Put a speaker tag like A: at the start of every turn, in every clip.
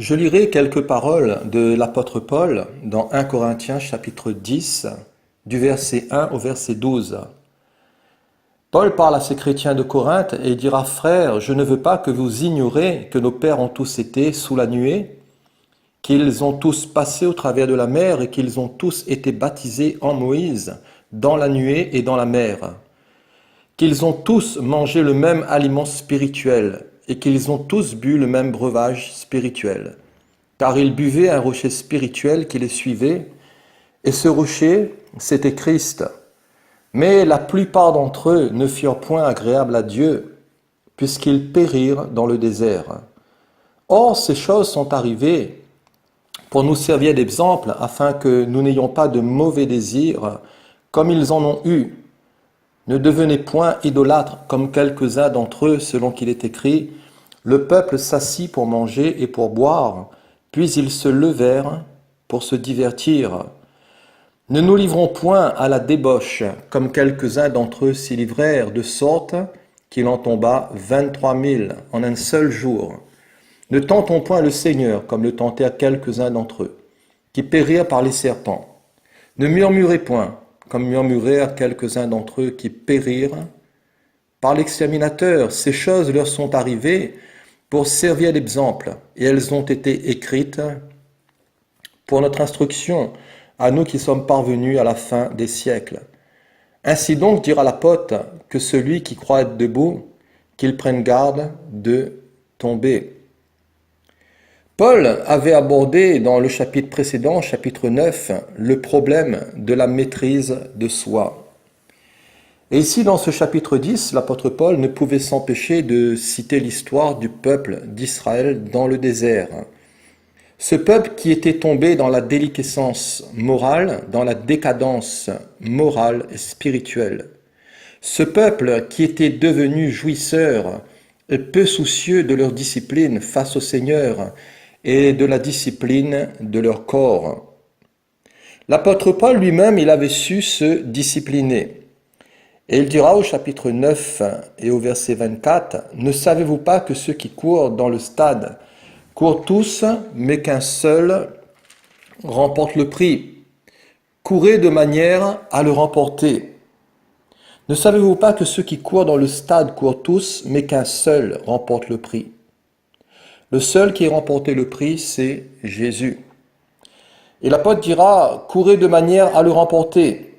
A: Je lirai quelques paroles de l'apôtre Paul dans 1 Corinthiens chapitre 10, du verset 1 au verset 12. Paul parle à ces chrétiens de Corinthe et dira « Frères, je ne veux pas que vous ignorez que nos pères ont tous été sous la nuée, qu'ils ont tous passé au travers de la mer et qu'ils ont tous été baptisés en Moïse, dans la nuée et dans la mer, qu'ils ont tous mangé le même aliment spirituel et qu'ils ont tous bu le même breuvage spirituel. Car ils buvaient un rocher spirituel qui les suivait, et ce rocher, c'était Christ. Mais la plupart d'entre eux ne furent point agréables à Dieu, puisqu'ils périrent dans le désert. Or, ces choses sont arrivées pour nous servir d'exemple, afin que nous n'ayons pas de mauvais désirs, comme ils en ont eu. Ne devenez point idolâtres, comme quelques-uns d'entre eux, selon qu'il est écrit, « Le peuple s'assit pour manger et pour boire, puis ils se levèrent pour se divertir. » Ne nous livrons point à la débauche, comme quelques-uns d'entre eux s'y livrèrent, de sorte qu'il en tomba 23 000 en un seul jour. Ne tentons point le Seigneur, comme le tentèrent quelques-uns d'entre eux, qui périrent par les serpents. Ne murmurez point, comme murmurèrent quelques-uns d'entre eux qui périrent par l'exterminateur. Ces choses leur sont arrivées pour servir d'exemple, et elles ont été écrites pour notre instruction, à nous qui sommes parvenus à la fin des siècles. Ainsi donc dira l'apôtre que celui qui croit être debout, qu'il prenne garde de tomber. Paul avait abordé dans le chapitre précédent, chapitre 9, le problème de la maîtrise de soi. Et ici, dans ce chapitre 10, l'apôtre Paul ne pouvait s'empêcher de citer l'histoire du peuple d'Israël dans le désert. Ce peuple qui était tombé dans la déliquescence morale, dans la décadence morale et spirituelle. Ce peuple qui était devenu jouisseur et peu soucieux de leur discipline face au Seigneur et de la discipline de leur corps. L'apôtre Paul lui-même, il avait su se discipliner. Et il dira au chapitre 9 et au verset 24, « Ne savez-vous pas que ceux qui courent dans le stade courent tous, mais qu'un seul remporte le prix. Courez de manière à le remporter. Ne savez-vous pas que ceux qui courent dans le stade courent tous, mais qu'un seul remporte le prix. Le seul qui ait remporté le prix, c'est Jésus. Et l'apôtre dira, courez de manière à le remporter.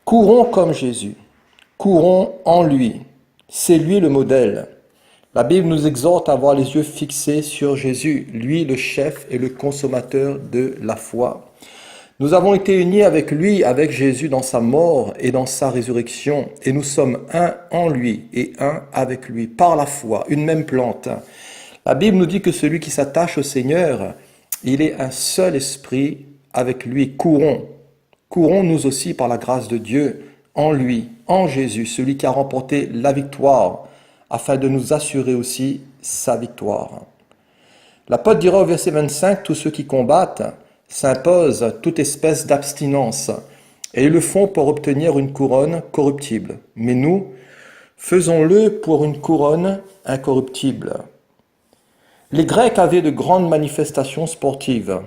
A: Courons comme Jésus. Courons en lui. C'est lui le modèle. La Bible nous exhorte à avoir les yeux fixés sur Jésus, lui le chef et le consommateur de la foi. Nous avons été unis avec lui, avec Jésus dans sa mort et dans sa résurrection, et nous sommes un en lui et un avec lui, par la foi, une même plante. La Bible nous dit que celui qui s'attache au Seigneur, il est un seul esprit avec lui. Courons nous aussi par la grâce de Dieu, en lui, en Jésus, celui qui a remporté la victoire, afin de nous assurer aussi sa victoire. L'apôtre dira au verset 25, « Tous ceux qui combattent s'imposent toute espèce d'abstinence, et ils le font pour obtenir une couronne corruptible. Mais nous, faisons-le pour une couronne incorruptible. » Les Grecs avaient de grandes manifestations sportives,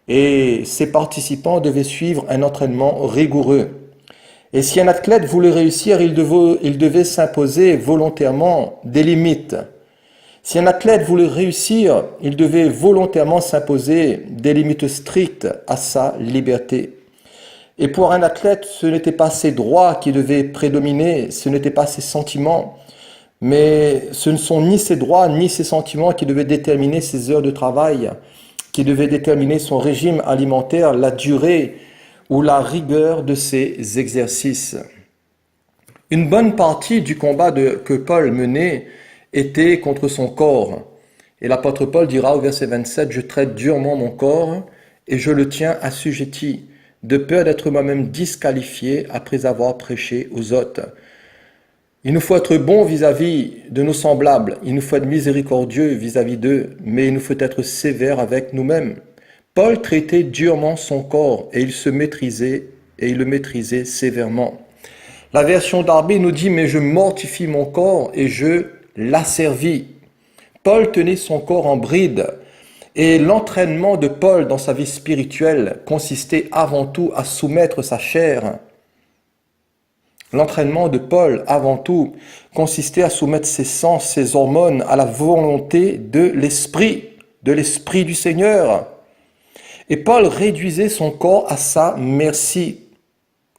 A: et ces participants devaient suivre un entraînement rigoureux. Et si un athlète voulait réussir, il devait s'imposer volontairement des limites. Si un athlète voulait réussir, il devait volontairement s'imposer des limites strictes à sa liberté. Et pour un athlète, ce n'était pas ses droits qui devaient prédominer, ce n'était pas ses sentiments, mais ce ne sont ni ses droits ni ses sentiments qui devaient déterminer ses heures de travail, qui devaient déterminer son régime alimentaire, la durée ou la rigueur de ses exercices. Une bonne partie du combat que Paul menait était contre son corps. Et l'apôtre Paul dira au verset 27, « Je traite durement mon corps et je le tiens assujetti, de peur d'être moi-même disqualifié après avoir prêché aux autres. » Il nous faut être bon vis-à-vis de nos semblables, il nous faut être miséricordieux vis-à-vis d'eux, mais il nous faut être sévère avec nous-mêmes. Paul traitait durement son corps et il le maîtrisait sévèrement. La version d'Arby nous dit « Mais je mortifie mon corps et je l'asservis. » Paul tenait son corps en bride et l'entraînement de Paul dans sa vie spirituelle consistait avant tout à soumettre sa chair. L'entraînement de Paul, avant tout, consistait à soumettre ses sens, ses hormones à la volonté de l'Esprit du Seigneur. Et Paul réduisait son corps à sa merci,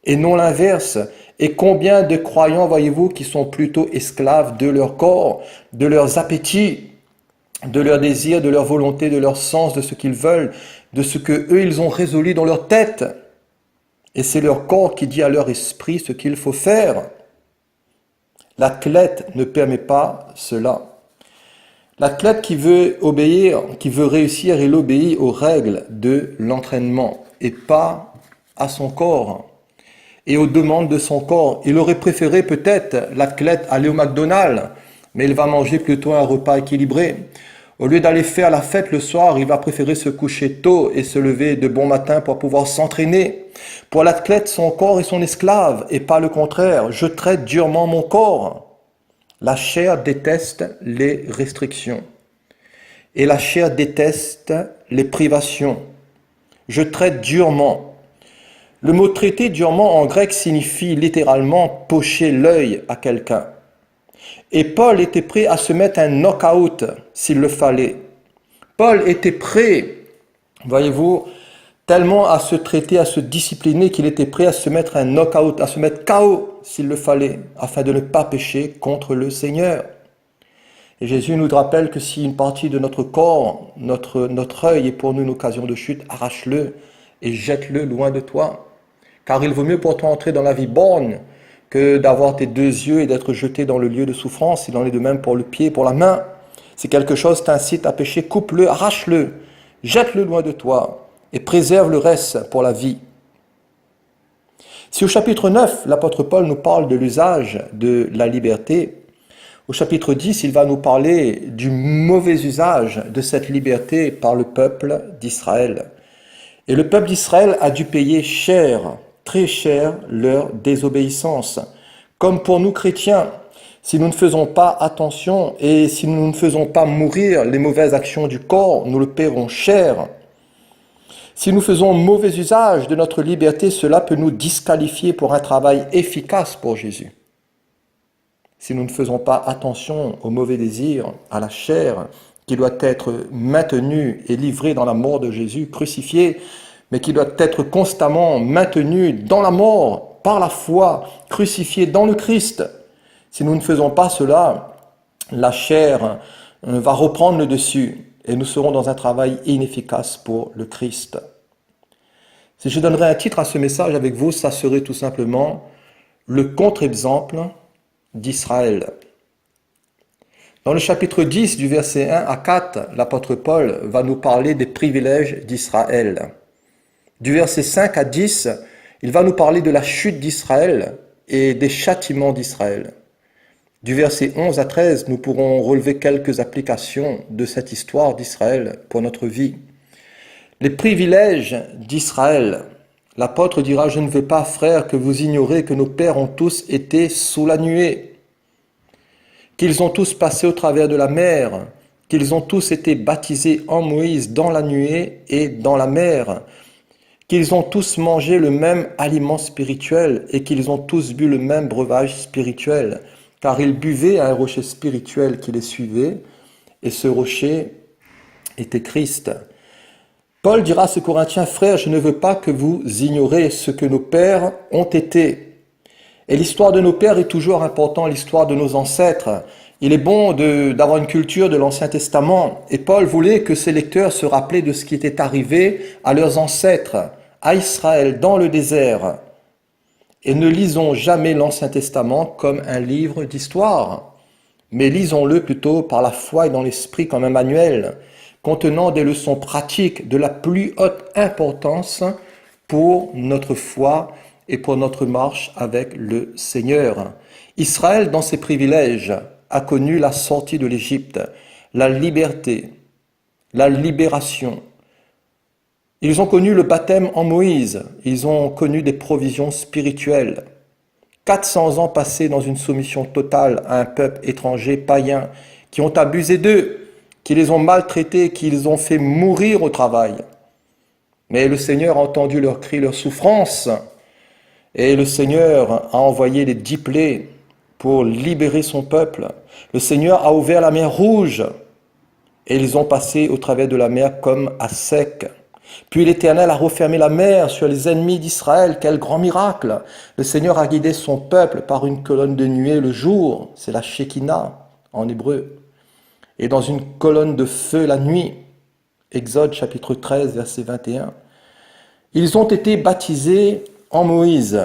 A: et non l'inverse. Et combien de croyants, voyez-vous, qui sont plutôt esclaves de leur corps, de leurs appétits, de leurs désirs, de leur volonté, de leur sens, de ce qu'ils veulent, de ce que eux ils ont résolu dans leur tête. Et c'est leur corps qui dit à leur esprit ce qu'il faut faire. L'athlète ne permet pas cela. L'athlète qui veut obéir, qui veut réussir, il obéit aux règles de l'entraînement et pas à son corps et aux demandes de son corps. Il aurait préféré peut-être, l'athlète, aller au McDonald's, mais il va manger plutôt un repas équilibré. Au lieu d'aller faire la fête le soir, il va préférer se coucher tôt et se lever de bon matin pour pouvoir s'entraîner. Pour l'athlète, son corps est son esclave et pas le contraire. Je traite durement mon corps. La chair déteste les restrictions et la chair déteste les privations. Je traite durement. Le mot traiter durement en grec signifie littéralement pocher l'œil à quelqu'un. Et Paul était prêt à se mettre un knock-out s'il le fallait. Paul était prêt, voyez-vous, tellement à se traiter, à se discipliner qu'il était prêt à se mettre un knock-out, à se mettre KO s'il le fallait, afin de ne pas pécher contre le Seigneur. Et Jésus nous rappelle que si une partie de notre corps, notre œil est pour nous une occasion de chute, arrache-le et jette-le loin de toi. Car il vaut mieux pour toi entrer dans la vie borne que d'avoir tes 2 yeux et d'être jeté dans le lieu de souffrance. Il en est de même pour le pied, pour la main. Si quelque chose t'incite à pécher, coupe-le, arrache-le, jette-le loin de toi et préserve le reste pour la vie. Si au chapitre 9, l'apôtre Paul nous parle de l'usage de la liberté, au chapitre 10, il va nous parler du mauvais usage de cette liberté par le peuple d'Israël. Et le peuple d'Israël a dû payer cher, très cher, leur désobéissance. Comme pour nous chrétiens, si nous ne faisons pas attention et si nous ne faisons pas mourir les mauvaises actions du corps, nous le paierons cher. Si nous faisons mauvais usage de notre liberté, cela peut nous disqualifier pour un travail efficace pour Jésus. Si nous ne faisons pas attention aux mauvais désirs, à la chair, qui doit être maintenue et livrée dans la mort de Jésus, crucifié, mais qui doit être constamment maintenue dans la mort, par la foi, crucifiée dans le Christ. Si nous ne faisons pas cela, la chair va reprendre le dessus et nous serons dans un travail inefficace pour le Christ. Si je donnerais un titre à ce message avec vous, ça serait tout simplement « Le contre-exemple d'Israël ». Dans le chapitre 10 du verset 1 à 4, l'apôtre Paul va nous parler des privilèges d'Israël. Du verset 5 à 10, il va nous parler de la chute d'Israël et des châtiments d'Israël. Du verset 11 à 13, nous pourrons relever quelques applications de cette histoire d'Israël pour notre vie. Les privilèges d'Israël. L'apôtre dira « Je ne veux pas, frères, que vous ignorez que nos pères ont tous été sous la nuée, qu'ils ont tous passé au travers de la mer, qu'ils ont tous été baptisés en Moïse dans la nuée et dans la mer, qu'ils ont tous mangé le même aliment spirituel et qu'ils ont tous bu le même breuvage spirituel, car ils buvaient à un rocher spirituel qui les suivait, et ce rocher était Christ. » Paul dira à ces Corinthiens, « Frères, je ne veux pas que vous ignorez ce que nos pères ont été. » Et l'histoire de nos pères est toujours importante, l'histoire de nos ancêtres. Il est bon d'avoir une culture de l'Ancien Testament. Et Paul voulait que ses lecteurs se rappelaient de ce qui était arrivé à leurs ancêtres, à Israël, dans le désert. Et ne lisons jamais l'Ancien Testament comme un livre d'histoire, mais lisons-le plutôt par la foi et dans l'esprit comme un manuel, contenant des leçons pratiques de la plus haute importance pour notre foi et pour notre marche avec le Seigneur. Israël, dans ses privilèges, a connu la sortie de l'Égypte, la liberté, la libération. Ils ont connu le baptême en Moïse, ils ont connu des provisions spirituelles. 400 ans passés dans une soumission totale à un peuple étranger, païen, qui ont abusé d'eux, qui les ont maltraités, qui les ont fait mourir au travail. Mais le Seigneur a entendu leurs cris, leurs souffrances, et le Seigneur a envoyé les 10 plaies pour libérer son peuple. Le Seigneur a ouvert la mer Rouge, et ils ont passé au travers de la mer comme à sec. Puis l'Éternel a refermé la mer sur les ennemis d'Israël. Quel grand miracle! Le Seigneur a guidé son peuple par une colonne de nuée le jour, c'est la Shekinah en hébreu, et dans une colonne de feu la nuit. Exode chapitre 13, verset 21. Ils ont été baptisés en Moïse.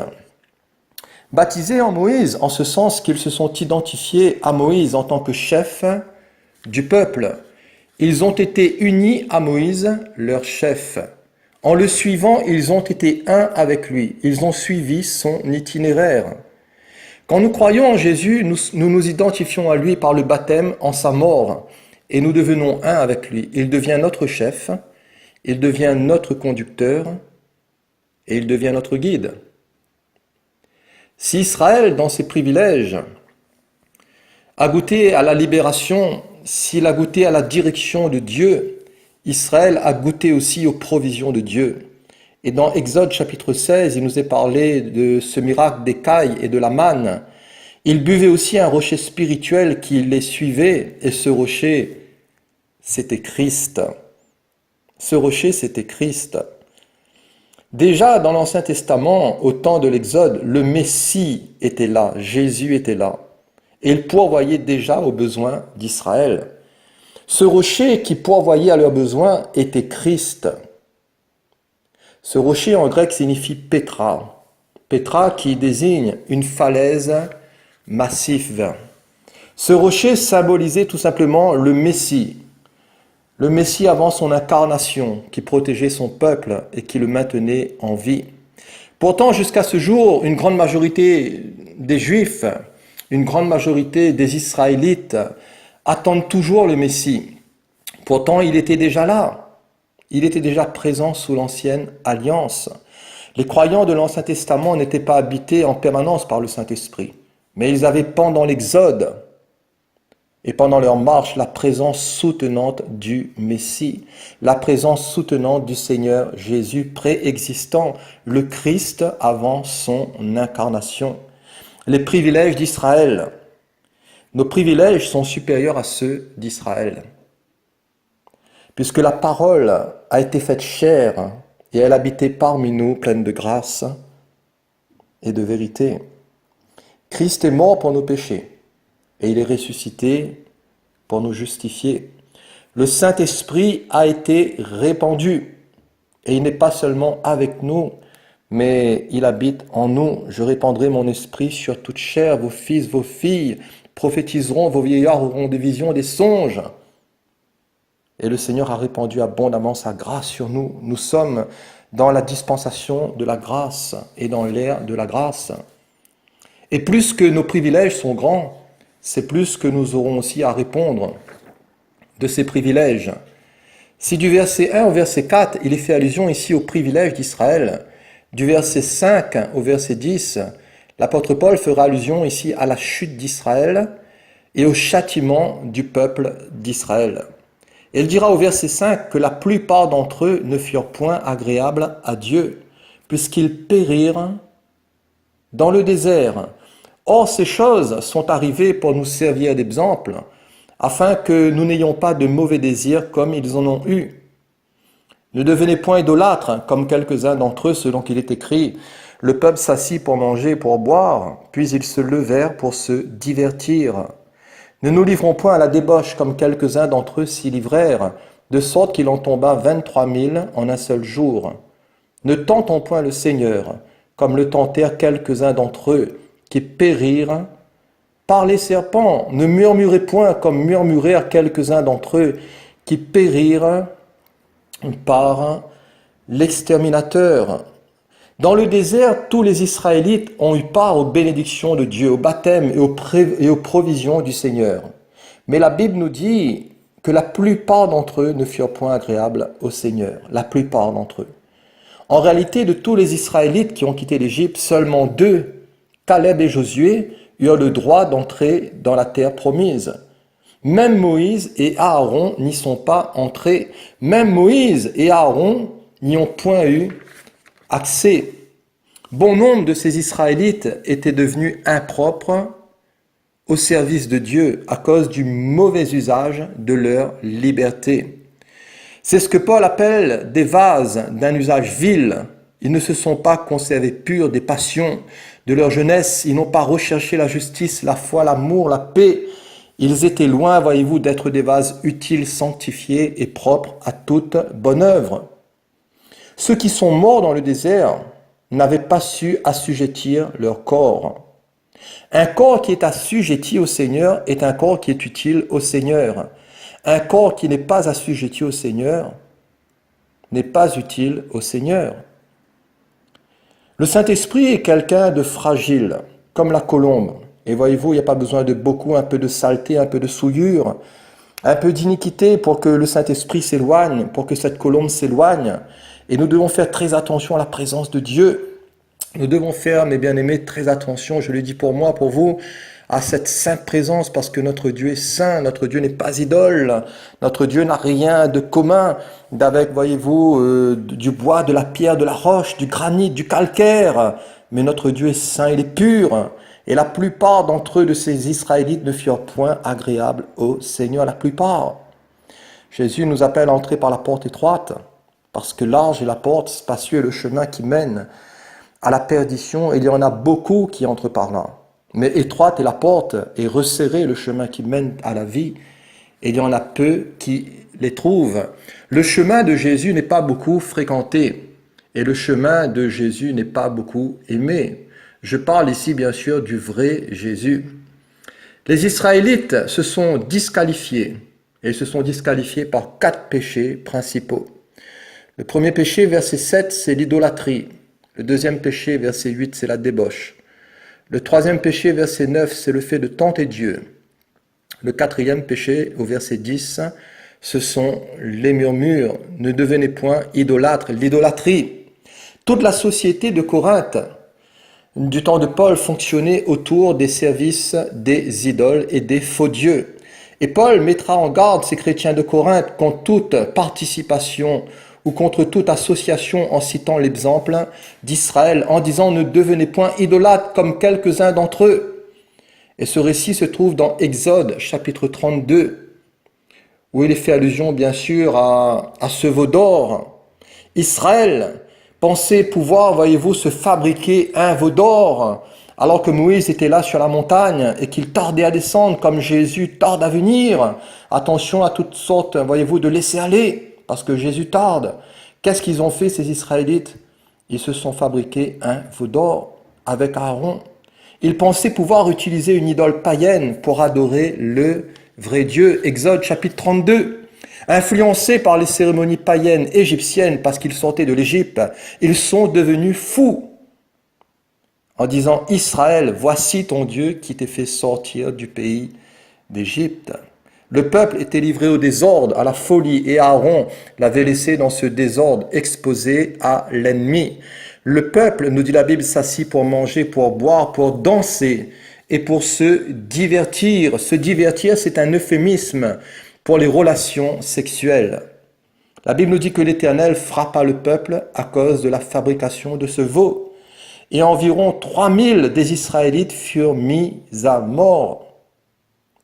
A: Baptisés en Moïse, en ce sens qu'ils se sont identifiés à Moïse en tant que chef du peuple. Ils ont été unis à Moïse, leur chef. En le suivant, ils ont été un avec lui. Ils ont suivi son itinéraire. Quand nous croyons en Jésus, nous nous identifions à lui par le baptême en sa mort et nous devenons un avec lui. Il devient notre chef, il devient notre conducteur et il devient notre guide. Si Israël, dans ses privilèges, a goûté à la libération, s'il a goûté à la direction de Dieu, Israël a goûté aussi aux provisions de Dieu. Et dans Exode chapitre 16, il nous est parlé de ce miracle des cailles et de la manne. Ils buvaient aussi un rocher spirituel qui les suivait, et ce rocher, c'était Christ. Ce rocher, c'était Christ. Déjà dans l'Ancien Testament, au temps de l'Exode, le Messie était là, Jésus était là. Et il pourvoyait déjà aux besoins d'Israël. Ce rocher qui pourvoyait à leurs besoins était Christ. Ce rocher en grec signifie Pétra. Pétra qui désigne une falaise massive. Ce rocher symbolisait tout simplement le Messie. Le Messie avant son incarnation, qui protégeait son peuple et qui le maintenait en vie. Pourtant, jusqu'à ce jour, une grande majorité des Juifs, une grande majorité des Israélites attendent toujours le Messie. Pourtant, il était déjà là. Il était déjà présent sous l'ancienne alliance. Les croyants de l'Ancien Testament n'étaient pas habités en permanence par le Saint-Esprit, mais ils avaient pendant l'Exode et pendant leur marche la présence soutenante du Messie, la présence soutenante du Seigneur Jésus préexistant, le Christ avant son incarnation. Les privilèges d'Israël. Nos privilèges sont supérieurs à ceux d'Israël, puisque la parole a été faite chair et elle habitait parmi nous, pleine de grâce et de vérité. Christ est mort pour nos péchés et il est ressuscité pour nous justifier. Le Saint-Esprit a été répandu et il n'est pas seulement avec nous, mais il habite en nous. Je répandrai mon esprit sur toute chair, vos fils, vos filles prophétiseront, vos vieillards auront des visions, des songes. Et le Seigneur a répandu abondamment sa grâce sur nous. Nous sommes dans la dispensation de la grâce et dans l'ère de la grâce. Et plus que nos privilèges sont grands, c'est plus que nous aurons aussi à répondre de ces privilèges. Si du verset 1 au verset 4, il est fait allusion ici aux privilèges d'Israël, du verset 5 au verset 10, l'apôtre Paul fera allusion ici à la chute d'Israël et au châtiment du peuple d'Israël. Et il dira au verset 5 que la plupart d'entre eux ne furent point agréables à Dieu, puisqu'ils périrent dans le désert. Or, ces choses sont arrivées pour nous servir d'exemple, afin que nous n'ayons pas de mauvais désirs comme ils en ont eu. Ne devenez point idolâtres, comme quelques-uns d'entre eux, selon qu'il est écrit, « Le peuple s'assit pour manger et pour boire, puis ils se levèrent pour se divertir. » Ne nous livrons point à la débauche, comme quelques-uns d'entre eux s'y livrèrent, de sorte qu'il en tomba 23 000 en un seul jour. Ne tentons point le Seigneur, comme le tentèrent quelques-uns d'entre eux, qui périrent par les serpents. Ne murmurez point comme murmurèrent quelques-uns d'entre eux, qui périrent par l'exterminateur. Dans le désert, tous les Israélites ont eu part aux bénédictions de Dieu, au baptême et aux provisions du Seigneur. Mais la Bible nous dit que la plupart d'entre eux ne furent point agréables au Seigneur. La plupart d'entre eux. En réalité, de tous les Israélites qui ont quitté l'Égypte, seulement 2, Caleb et Josué, eurent le droit d'entrer dans la terre promise. Même Moïse et Aaron n'y sont pas entrés. Même Moïse et Aaron n'y ont point eu accès. Bon nombre de ces Israélites étaient devenus impropres au service de Dieu à cause du mauvais usage de leur liberté. C'est ce que Paul appelle des vases d'un usage vil. Ils ne se sont pas conservés purs des passions de leur jeunesse. Ils n'ont pas recherché la justice, la foi, l'amour, la paix. Ils étaient loin, voyez-vous, d'être des vases utiles, sanctifiés et propres à toute bonne œuvre. Ceux qui sont morts dans le désert n'avaient pas su assujettir leur corps. Un corps qui est assujetti au Seigneur est un corps qui est utile au Seigneur. Un corps qui n'est pas assujetti au Seigneur n'est pas utile au Seigneur. Le Saint-Esprit est quelqu'un de fragile, comme la colombe. Et voyez-vous, il n'y a pas besoin de beaucoup, un peu de saleté, un peu de souillure, un peu d'iniquité pour que le Saint-Esprit s'éloigne, pour que cette colombe s'éloigne. Et nous devons faire très attention à la présence de Dieu. Nous devons faire, mes bien-aimés, très attention, je le dis pour moi, pour vous, à cette sainte présence, parce que notre Dieu est saint, notre Dieu n'est pas idole, notre Dieu n'a rien de commun avec, voyez-vous, du bois, de la pierre, de la roche, du granit, du calcaire, mais notre Dieu est saint, il est pur, et la plupart d'entre eux, de ces Israélites, ne furent point agréables au Seigneur, la plupart. Jésus nous appelle à entrer par la porte étroite, parce que large est la porte, spacieux est le chemin qui mène à la perdition, et il y en a beaucoup qui entrent par là. Mais étroite est la porte et resserré le chemin qui mène à la vie, et il y en a peu qui les trouvent. Le chemin de Jésus n'est pas beaucoup fréquenté, et le chemin de Jésus n'est pas beaucoup aimé. Je parle ici bien sûr du vrai Jésus. Les Israélites se sont disqualifiés, et ils se sont disqualifiés par 4 péchés principaux. Le premier péché, verset 7, c'est l'idolâtrie. Le deuxième péché, verset 8, c'est la débauche. Le troisième péché, verset 9, c'est le fait de tenter Dieu. Le quatrième péché, au verset 10, ce sont les murmures. Ne devenez point idolâtres, l'idolâtrie. Toute la société de Corinthe, du temps de Paul, fonctionnait autour des services des idoles et des faux dieux. Et Paul mettra en garde ces chrétiens de Corinthe contre toute participation ou contre toute association en citant l'exemple d'Israël, en disant « Ne devenez point idolâtres comme quelques-uns d'entre eux ». Et ce récit se trouve dans Exode, chapitre 32, où il est fait allusion, bien sûr, à ce veau d'or. Israël pensait pouvoir, voyez-vous, se fabriquer un veau d'or, alors que Moïse était là sur la montagne et qu'il tardait à descendre, comme Jésus tarde à venir. Attention à toutes sortes, voyez-vous, de laisser aller, parce que Jésus tarde. Qu'est-ce qu'ils ont fait, ces Israélites? Ils se sont fabriqués un veau d'or avec Aaron. Ils pensaient pouvoir utiliser une idole païenne pour adorer le vrai Dieu. Exode chapitre 32. Influencés par les cérémonies païennes égyptiennes parce qu'ils sortaient de l'Égypte, ils sont devenus fous en disant « Israël, voici ton Dieu qui t'est fait sortir du pays d'Égypte ». Le peuple était livré au désordre, à la folie, et Aaron l'avait laissé dans ce désordre, exposé à l'ennemi. Le peuple, nous dit la Bible, s'assit pour manger, pour boire, pour danser et pour se divertir. Se divertir, c'est un euphémisme pour les relations sexuelles. La Bible nous dit que l'Éternel frappa le peuple à cause de la fabrication de ce veau. Et environ 3000 des Israélites furent mis à mort.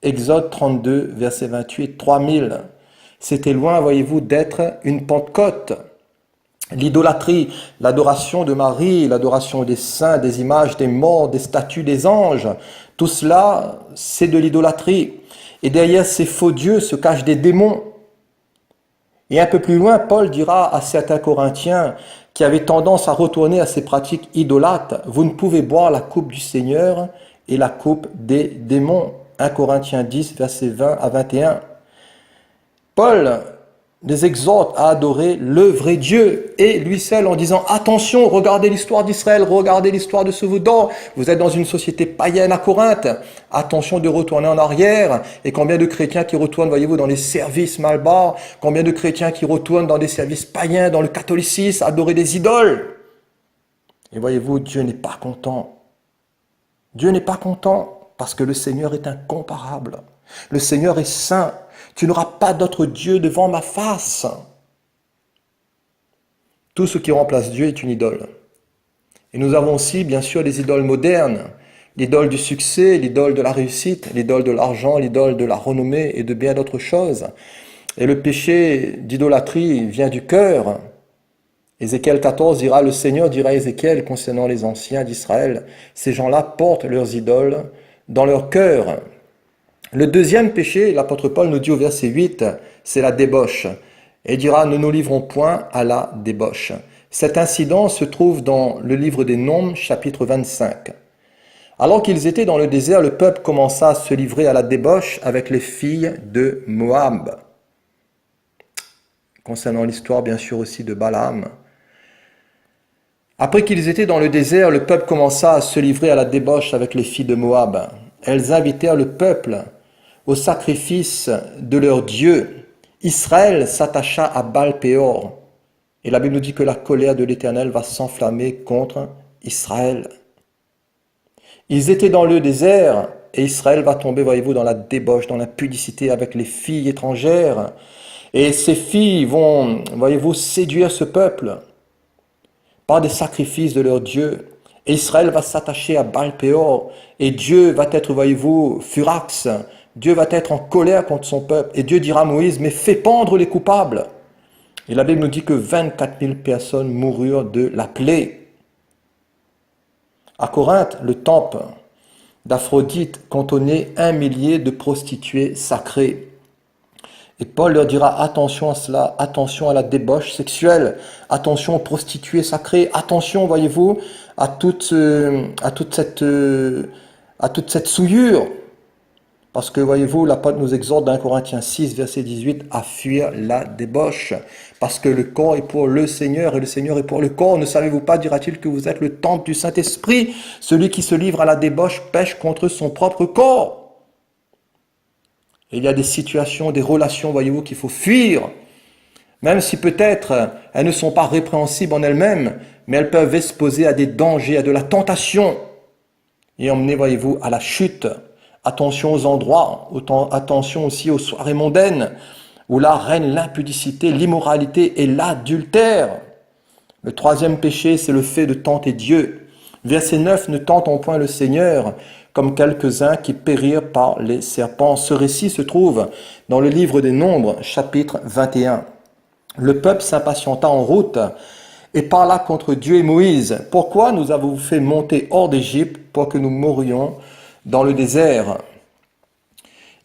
A: Exode 32, verset 28, 3000. C'était loin, voyez-vous, d'être une Pentecôte. L'idolâtrie, l'adoration de Marie, l'adoration des saints, des images des morts, des statues des anges, tout cela, c'est de l'idolâtrie. Et derrière ces faux dieux se cachent des démons. Et un peu plus loin, Paul dira à certains Corinthiens qui avaient tendance à retourner à ces pratiques idolâtres, « Vous ne pouvez boire la coupe du Seigneur et la coupe des démons ». 1 Corinthiens 10, versets 20 à 21. Paul les exhorte à adorer le vrai Dieu et lui seul en disant « Attention, regardez l'histoire d'Israël, regardez l'histoire de ce veau d'or. Vous êtes dans une société païenne à Corinthe. Attention de retourner en arrière. » Et combien de chrétiens qui retournent, voyez-vous, dans les services malbars, combien de chrétiens qui retournent dans des services païens, dans le catholicisme, adorer des idoles. Et voyez-vous, Dieu n'est pas content. Dieu n'est pas content. Parce que le Seigneur est incomparable. Le Seigneur est saint. Tu n'auras pas d'autre Dieu devant ma face. Tout ce qui remplace Dieu est une idole. Et nous avons aussi, bien sûr, les idoles modernes. L'idole du succès, l'idole de la réussite, l'idole de l'argent, l'idole de la renommée et de bien d'autres choses. Et le péché d'idolâtrie vient du cœur. Ézéchiel 14 dira, le Seigneur dira à Ézéchiel concernant les anciens d'Israël, ces gens-là portent leurs idoles dans leur cœur. Le deuxième péché, l'apôtre Paul nous dit au verset 8, c'est la débauche. Et il dira, ne nous livrons point à la débauche. Cet incident se trouve dans le livre des Nombres, chapitre 25. Alors qu'ils étaient dans le désert, le peuple commença à se livrer à la débauche avec les filles de Moab. Concernant l'histoire, bien sûr, aussi de Balaam. Après qu'ils étaient dans le désert, le peuple commença à se livrer à la débauche avec les filles de Moab. Elles invitèrent le peuple au sacrifice de leur Dieu. Israël s'attacha à Baal-Péor. Et la Bible nous dit que la colère de l'Éternel va s'enflammer contre Israël. Ils étaient dans le désert et Israël va tomber, voyez-vous, dans la débauche, dans l'impudicité avec les filles étrangères. Et ces filles vont, voyez-vous, séduire ce peuple par des sacrifices de leur Dieu. Et Israël va s'attacher à Baal-Péor et Dieu va être, voyez-vous, furax. Dieu va être en colère contre son peuple. Et Dieu dira à Moïse, mais fais pendre les coupables. Et la Bible nous dit que 24 000 personnes moururent de la plaie. À Corinthe, le temple d'Aphrodite contenait 1 millier de prostituées sacrées. Et Paul leur dira attention à cela, attention à la débauche sexuelle, attention aux prostituées sacrées, attention, voyez-vous, à toute cette souillure. Parce que, voyez-vous, l'apôtre nous exhorte dans 1 Corinthiens 6, verset 18, à fuir la débauche. Parce que le corps est pour le Seigneur et le Seigneur est pour le corps. Ne savez-vous pas, dira-t-il, que vous êtes le temple du Saint-Esprit? Celui qui se livre à la débauche pêche contre son propre corps. Et il y a des situations, des relations, voyez-vous, qu'il faut fuir. Même si peut-être elles ne sont pas répréhensibles en elles-mêmes, mais elles peuvent exposer à des dangers, à de la tentation. Et emmener, voyez-vous, à la chute. Attention aux endroits, attention aussi aux soirées mondaines, où là règne l'impudicité, l'immoralité et l'adultère. Le troisième péché, c'est le fait de tenter Dieu. Verset 9, ne tentons point le Seigneur, comme quelques-uns qui périrent par les serpents. Ce récit se trouve dans le livre des Nombres, chapitre 21. Le peuple s'impatienta en route et parla contre Dieu et Moïse. Pourquoi nous avons-vous fait monter hors d'Égypte pour que nous mourions dans le désert?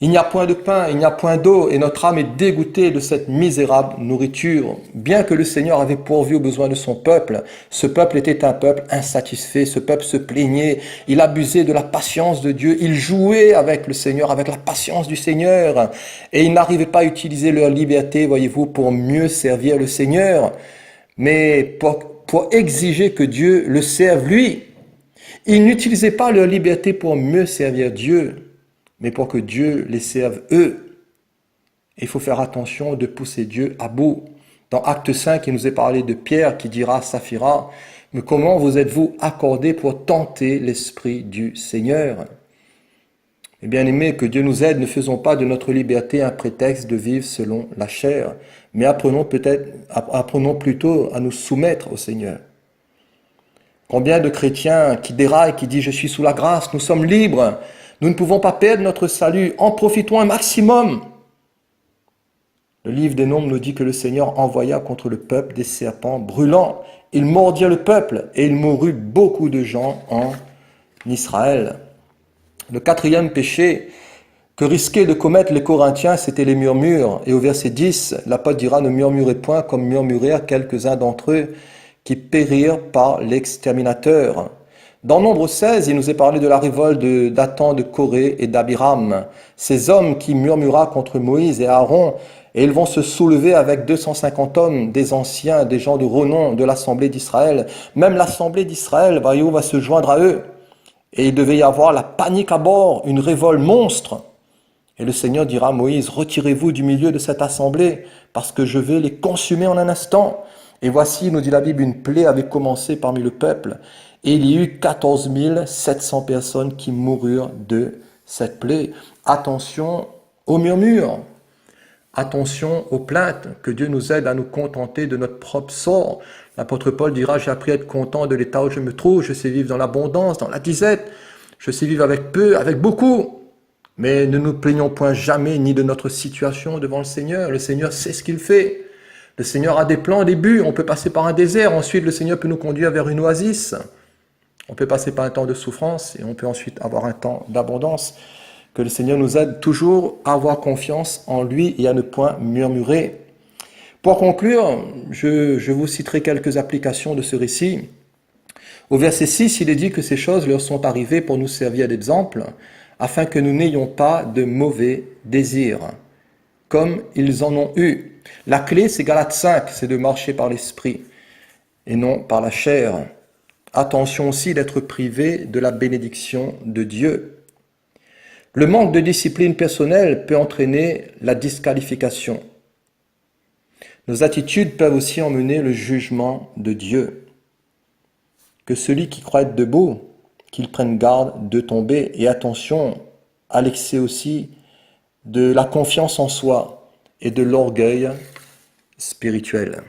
A: Il n'y a point de pain, il n'y a point d'eau, et notre âme est dégoûtée de cette misérable nourriture. Bien que le Seigneur avait pourvu aux besoins de son peuple, ce peuple était un peuple insatisfait, ce peuple se plaignait, il abusait de la patience de Dieu, il jouait avec le Seigneur, avec la patience du Seigneur, et ils n'arrivaient pas à utiliser leur liberté, voyez-vous, pour mieux servir le Seigneur, mais pour exiger que Dieu le serve lui. Ils n'utilisaient pas leur liberté pour mieux servir Dieu, mais pour que Dieu les serve eux. Il faut faire attention de pousser Dieu à bout. Dans Acte 5, il nous est parlé de Pierre qui dira à Saphira, « Mais comment vous êtes-vous accordés pour tenter l'Esprit du Seigneur ?» Eh bien aimés, que Dieu nous aide, ne faisons pas de notre liberté un prétexte de vivre selon la chair, mais apprenons plutôt à nous soumettre au Seigneur. Combien de chrétiens qui déraillent, qui disent « Je suis sous la grâce, nous sommes libres ». Nous ne pouvons pas perdre notre salut, en profitons un maximum. Le livre des Nombres nous dit que le Seigneur envoya contre le peuple des serpents brûlants. Ils mordirent le peuple et il mourut beaucoup de gens en Israël. Le quatrième péché que risquaient de commettre les Corinthiens, c'était les murmures. Et au verset 10, l'apôtre dira « Ne murmurez point comme murmurèrent quelques-uns d'entre eux qui périrent par l'exterminateur ». Dans Nombre 16, il nous est parlé de la révolte de Dathan, de Corée et d'Abiram. Ces hommes qui murmurent contre Moïse et Aaron, et ils vont se soulever avec 250 hommes, des anciens, des gens de renom de l'Assemblée d'Israël. Même l'Assemblée d'Israël, voyez-vous, va se joindre à eux. Et il devait y avoir la panique à bord, une révolte monstre. Et le Seigneur dira à Moïse, retirez-vous du milieu de cette assemblée, parce que je vais les consumer en un instant. Et voici, nous dit la Bible, une plaie avait commencé parmi le peuple. Et il y eut 14 700 personnes qui moururent de cette plaie. attention aux murmures, attention aux plaintes, que Dieu nous aide à nous contenter de notre propre sort. L'apôtre Paul dira, j'ai appris à être content de l'état où je me trouve, je sais vivre dans l'abondance, dans la disette, je sais vivre avec peu, avec beaucoup. Mais ne nous plaignons point jamais ni de notre situation devant le Seigneur sait ce qu'il fait. Le Seigneur a des plans, des buts, on peut passer par un désert, ensuite le Seigneur peut nous conduire vers une oasis. On peut passer par un temps de souffrance et on peut ensuite avoir un temps d'abondance. Que le Seigneur nous aide toujours à avoir confiance en lui et à ne point murmurer. Pour conclure, je vous citerai quelques applications de ce récit. Au verset 6, il est dit que ces choses leur sont arrivées pour nous servir d'exemple, afin que nous n'ayons pas de mauvais désirs, comme ils en ont eu. La clé, c'est Galates 5, c'est de marcher par l'esprit et non par la chair. Attention aussi d'être privé de la bénédiction de Dieu. Le manque de discipline personnelle peut entraîner la disqualification. Nos attitudes peuvent aussi emmener le jugement de Dieu. Que celui qui croit être debout, qu'il prenne garde de tomber, et attention à l'excès aussi de la confiance en soi et de l'orgueil spirituel.